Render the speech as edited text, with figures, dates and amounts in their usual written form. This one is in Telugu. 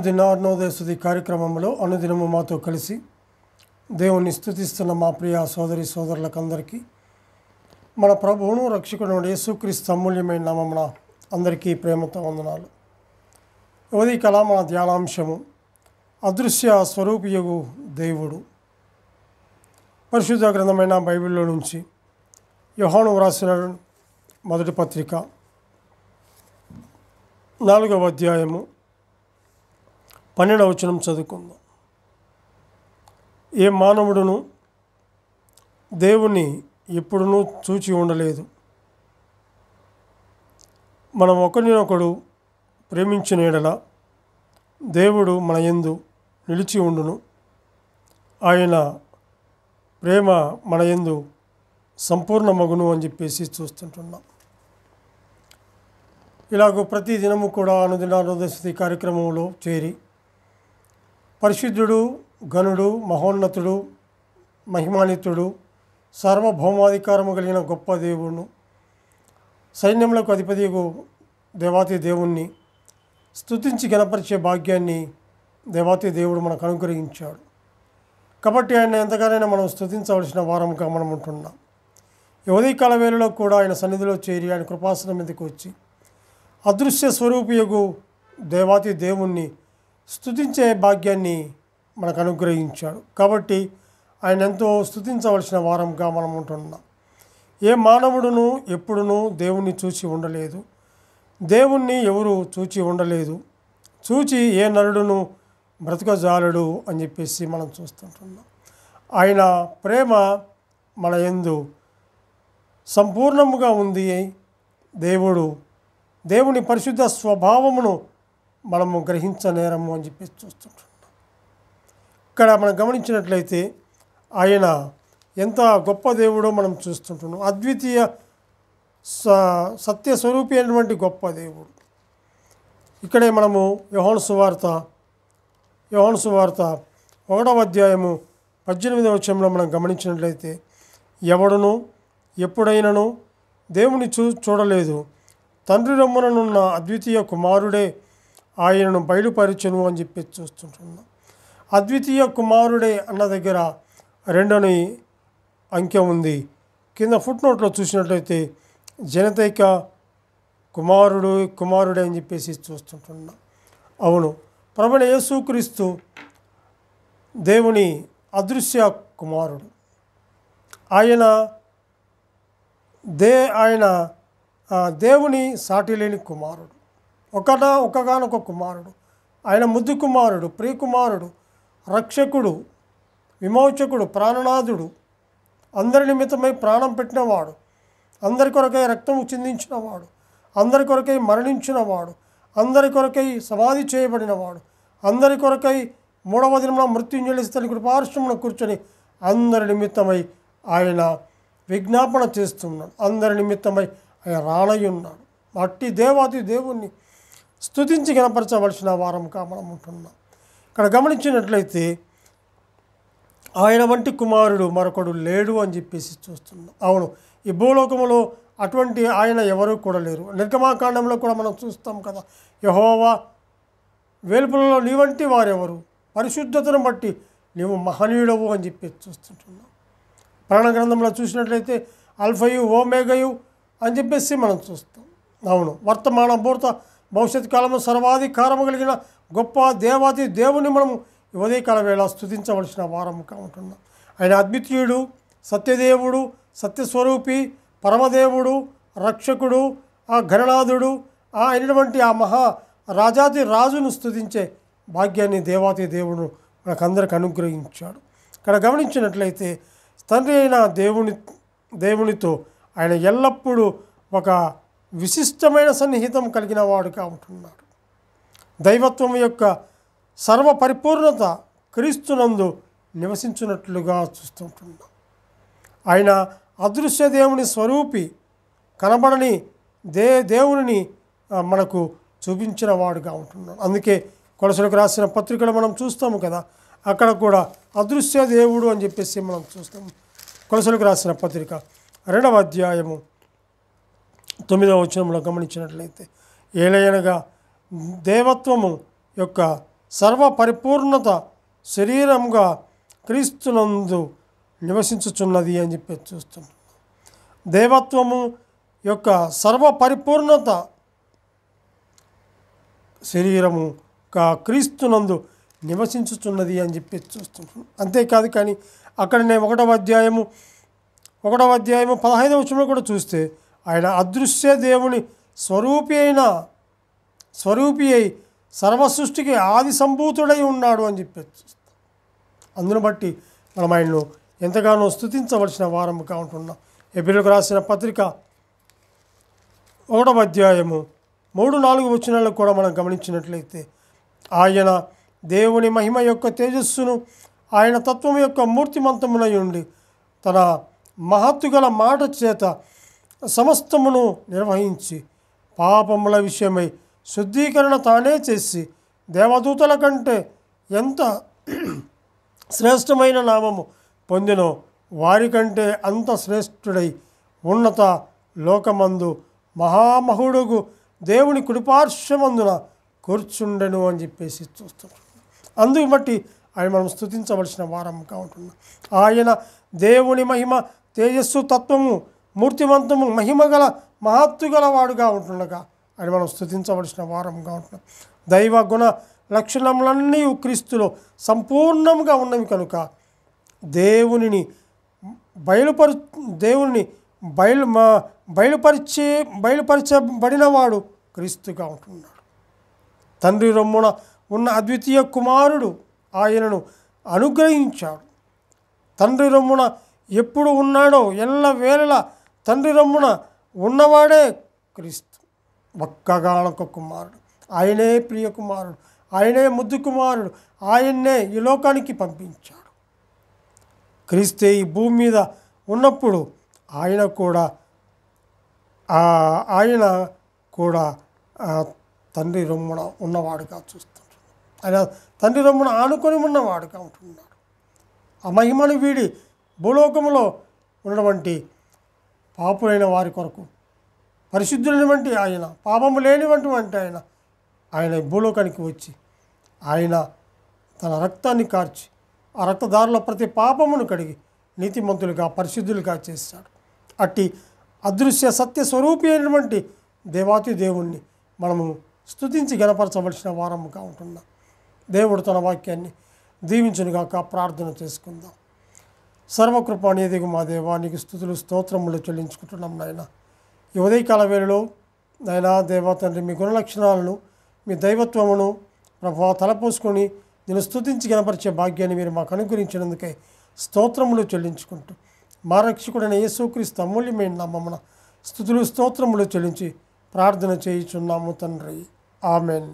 అనుదిన అరుణోదయ కార్యక్రమంలో అనుదినము మాతో కలిసి దేవుణ్ణి స్తుతిస్తున్న మా ప్రియ సోదరి సోదరులకందరికీ మన ప్రభువును రక్షకుడు యేసుక్రీస్తు అమూల్యమైన నామమున అందరికీ ప్రేమతో వందనాలు. ఉదయకాల మన ధ్యానాంశము అదృశ్య స్వరూపియగు దేవుడు. పరిశుద్ధ గ్రంథమైన బైబిల్లో నుంచి యోహాను వ్రాసిన మొదటి పత్రిక 4వ అధ్యాయము 12వ వచనం చదువుకుందాం. ఏ మానవుడును దేవుణ్ణి ఎప్పుడునూ చూచి ఉండలేదు. మనం ఒకరినొకడు ప్రేమించిన యెడల దేవుడు మన యందు నిలిచి ఉండును. ఆయన ప్రేమ మన యందు సంపూర్ణమగును అని చెప్పేసి చూస్తుంటున్నాం. ఇలాగూ ప్రతి దినము కూడా అనుదిన అరుణోదయ కార్యక్రమంలో చేరి పరిశుద్ధుడు, ఘనుడు, మహోన్నతుడు, మహిమాన్వితుడు, సార్వభౌమాధికారము కలిగిన గొప్ప దేవుడును, సైన్యములకు అధిపతియగు దేవాతి దేవుణ్ణి స్తుతించి గణపరిచే భాగ్యాన్ని దేవాతి దేవుడు మనకు అనుగ్రహించాడు. కాబట్టి ఆయన ఎంతగానైనా మనం స్తుతించవలసిన వారముగా మనం ఉంటున్నాం. ఈ ఉదయకాల వేళలో కూడా ఆయన సన్నిధిలో చేరి ఆయన కృపాసనం మీదకి వచ్చి అదృశ్య స్వరూపియగు దేవాతి దేవుణ్ణి స్తుతించే భాగ్యాన్ని మనకు అనుగ్రహించాడు. కాబట్టి ఆయన ఎంతో స్తుతించవలసిన వారంగా మనం ఉంటున్నాం. ఏ మానవుడును ఎప్పుడునూ దేవుణ్ణి చూచి ఉండలేదు. దేవుణ్ణి ఎవరు చూచి ఉండలేదు. చూచి ఏ నరుడును బ్రతకజాలడు అని చెప్పేసి మనం చూస్తుంటున్నాం. ఆయన ప్రేమ మన యందు సంపూర్ణముగా ఉంది. దేవుని పరిశుద్ధ స్వభావమును మనము గ్రహించనేరము అని చెప్పేసి చూస్తుంటున్నాం. ఇక్కడ మనం గమనించినట్లయితే ఆయన ఎంత గొప్ప దేవుడో మనం చూస్తుంటున్నాం. అద్వితీయ సత్య స్వరూపి అయినటువంటి గొప్ప దేవుడు. ఇక్కడే మనము యోహాను సువార్త 1వ అధ్యాయము 18వ వచనంలో మనం గమనించినట్లయితే ఎవడును ఎప్పుడైనాను దేవుని చూడలేదు, తండ్రి రొమ్ముననున్న అద్వితీయ కుమారుడే ఆయనను బయలుపరచును అని చెప్పి చూస్తుంటున్నాం. అద్వితీయ కుమారుడే అన్న దగ్గర 2 అంకె ఉంది. కింద ఫుట్ నోట్లో చూసినట్లయితే జనతైక కుమారుడే అని చెప్పేసి చూస్తుంటున్నాం. అవును, ప్రభువైన యేసుక్రీస్తు దేవుని అదృశ్య కుమారుడు. ఆయన దేవుని సాటి లేని కుమారుడు, ఒకగానొక కుమారుడు. ఆయన ముద్దు కుమారుడు, ప్రియకుమారుడు, రక్షకుడు, విమోచకుడు, ప్రాణనాథుడు, అందరి నిమిత్తమై ప్రాణం పెట్టినవాడు, అందరి కొరకై రక్తము చిందించినవాడు, అందరి కొరకై మరణించినవాడు, అందరి కొరకై సమాధి చేయబడినవాడు, అందరి కొరకై 3వ దినమున మృత్యుంజలిసి తన కృపార్శ్వమున కూర్చొని అందరి నిమిత్తమై ఆయన విజ్ఞాపన చేస్తున్నాడు. అందరి నిమిత్తమై ఆయన రానయ్యున్నాడు. అట్టి దేవాతి దేవుణ్ణి స్తుతించి గణపరచవలసిన వారంగా మనం ఉంటున్నాం. ఇక్కడ గమనించినట్లయితే ఆయన వంటి కుమారుడు మరొకడు లేడు అని చెప్పేసి చూస్తున్నాం. అవును, ఈ భూలోకములో అటువంటి ఆయన ఎవరూ కూడా లేరు. నిర్గమాకాండంలో కూడా మనం చూస్తాం కదా, యెహోవా వేల్పులలో నీ వంటి వారెవరు, పరిశుద్ధతను బట్టి నీవు మహనీయుడవు అని చెప్పి చూస్తుంటున్నాం. పురాణ గ్రంథంలో చూసినట్లయితే అల్ఫయు ఓమేగయు అని చెప్పేసి మనం చూస్తాం. అవును, వర్తమాన భూత భవిష్యత్ కాలము సర్వాధికారము కలిగిన గొప్ప దేవాతి దేవుని మనము ఉదయకాల వేళ స్తుతించవలసిన వారముగా ఉంటున్నాం. ఆయన అద్వితీయుడు, సత్యదేవుడు, సత్యస్వరూపి, పరమదేవుడు, రక్షకుడు, ఆ గణనాథుడు, అయినటువంటి ఆ మహా రాజాది రాజును స్తుతించే భాగ్యాన్ని దేవాతి దేవుడు మనకందరికి అనుగ్రహించాడు. ఇక్కడ గమనించినట్లయితే తండ్రి అయిన దేవునితో ఆయన ఎల్లప్పుడూ ఒక విశిష్టమైన సన్నిహితం కలిగిన వాడుగా ఉంటున్నాడు. దైవత్వం యొక్క సర్వ పరిపూర్ణత క్రీస్తునందు నివసించున్నట్లుగా చూస్తుంటున్నాం. ఆయన అదృశ్య దేవుని స్వరూపి, కనబడని దేవుని మనకు చూపించిన వాడుగా ఉంటున్నాడు. అందుకే కొలసలకు రాసిన పత్రికలు మనం చూస్తాము కదా, అక్కడ కూడా అదృశ్య దేవుడు అని చెప్పేసి మనం చూస్తాము. కొలసలకు రాసిన పత్రిక 2వ అధ్యాయము 9వ వచనంలో గమనించినట్లయితే ఏలయనగా దేవత్వము యొక్క సర్వ పరిపూర్ణత శరీరంగా క్రీస్తునందు నివసించుచున్నది అని చెప్పి చూస్తున్నాం. దేవత్వము యొక్క సర్వ పరిపూర్ణత శరీరముగా క్రీస్తునందు నివసించుచున్నది అని చెప్పి చూస్తున్నాం. అంతేకాదు కానీ అక్కడనే 1వ అధ్యాయము 15వ వచనంలో కూడా చూస్తే ఆయన అదృశ్య దేవుని స్వరూపి అయి సర్వ సృష్టికి ఆది సంభూతుడై ఉన్నాడు అని చెప్పి చూస్తాం. అందును బట్టి మనం ఆయన్ను ఎంతగానో స్తుతించవలసిన వారముగా ఉంటున్నాం. హెబ్రీయులకు రాసిన పత్రిక 1వ అధ్యాయము 3-4 వచనాలను కూడా మనం గమనించినట్లయితే ఆయన దేవుని మహిమ యొక్క తేజస్సును ఆయన తత్వం యొక్క మూర్తిమంతమునై ఉండి తన మహత్తుగల మాట చేత సమస్తమును నిర్వహించి పాపముల విషయమై శుద్ధీకరణ తానే చేసి దేవదూతల కంటే ఎంత శ్రేష్టమైన నామము పొందినో వారికంటే అంత శ్రేష్ఠుడై ఉన్నత లోకమందు మహామహుడుగు దేవుని కుడిపార్శ్వమందున కూర్చుండెను అని చెప్పేసి చూస్తున్నాం. అందుకు బట్టి ఆయన మనం స్తుతించవలసిన వారంగా ఉంటున్నాం. ఆయన దేవుని మహిమ తేజస్సు తత్వము మూర్తిమంతము మహిమగల మహత్తుగల వాడుగా ఉంటుండగా ఆయన మనం స్తుతించవలసిన వారంగా ఉంటున్నాం. దైవ గుణ లక్షణములన్నీ క్రీస్తులో సంపూర్ణంగా ఉన్నవి కనుక దేవునిని బయలుపరచబడినవాడు క్రీస్తుగా ఉంటున్నాడు. తండ్రి రొమ్మున ఉన్న అద్వితీయ కుమారుడు ఆయనను అనుగ్రహించాడు. తండ్రి రొమ్మున ఎప్పుడు ఉన్నాడో ఎల్లవేళలా తండ్రి రొమ్మున ఉన్నవాడే క్రీస్తు, ఒక్కగానొక్క కుమారుడు. ఆయనే ప్రియ కుమారుడు, ఆయనే ముద్దు కుమారుడు, ఆయన్నే ఈ లోకానికి పంపించాడు. క్రీస్తే ఈ భూమి మీద ఉన్నప్పుడు ఆయన కూడా తండ్రి రొమ్మున ఉన్నవాడుగా చూస్తుంటాడు. ఆయన తండ్రి రొమ్మున ఆనుకొని ఉన్నవాడుగా ఉంటున్నాడు. ఆ మహిమను వీడి భూలోకంలో ఉన్నటువంటి పాపులైన వారి కొరకు పరిశుద్ధులైనటువంటి ఆయన, పాపము లేనివంటి ఆయన భూలోకానికి వచ్చి ఆయన తన రక్తాన్ని కార్చి ఆ రక్తదారుల ప్రతి పాపమును కడిగి నీతిమంతులుగా పరిశుద్ధులుగా చేశాడు. అట్టి అదృశ్య సత్య స్వరూపి అయినటువంటి దేవాతి దేవుణ్ణి మనము స్తుతించి గణపరచవలసిన వారముగా ఉంటున్నాం. దేవుడు తన వాక్యాన్ని దీవించునుగాక. ప్రార్థన చేసుకుందాం. సర్వకృపానిధిగు మా దేవా, నీకు స్తుతులు స్తోత్రములు చెల్లించుకుంటున్నాం నాయన. ఈ ఉదయకాల వేళలో నాయనా దేవా తండ్రి, మీ గుణలక్షణాలను మీ దైవత్వమును ప్రభావ తలపోసుకొని నేను స్తుతించి గణపరిచే భాగ్యాన్ని మీరు మాకు అనుగ్రహించినందుకే స్తోత్రములు చెల్లించుకుంటూ మా రక్షకుడైన యేసుక్రీస్తు అమూల్యమైన నామమున స్తుతులు స్తోత్రములు చెల్లించి ప్రార్థన చేయుచున్నాము తండ్రి. ఆమెన్.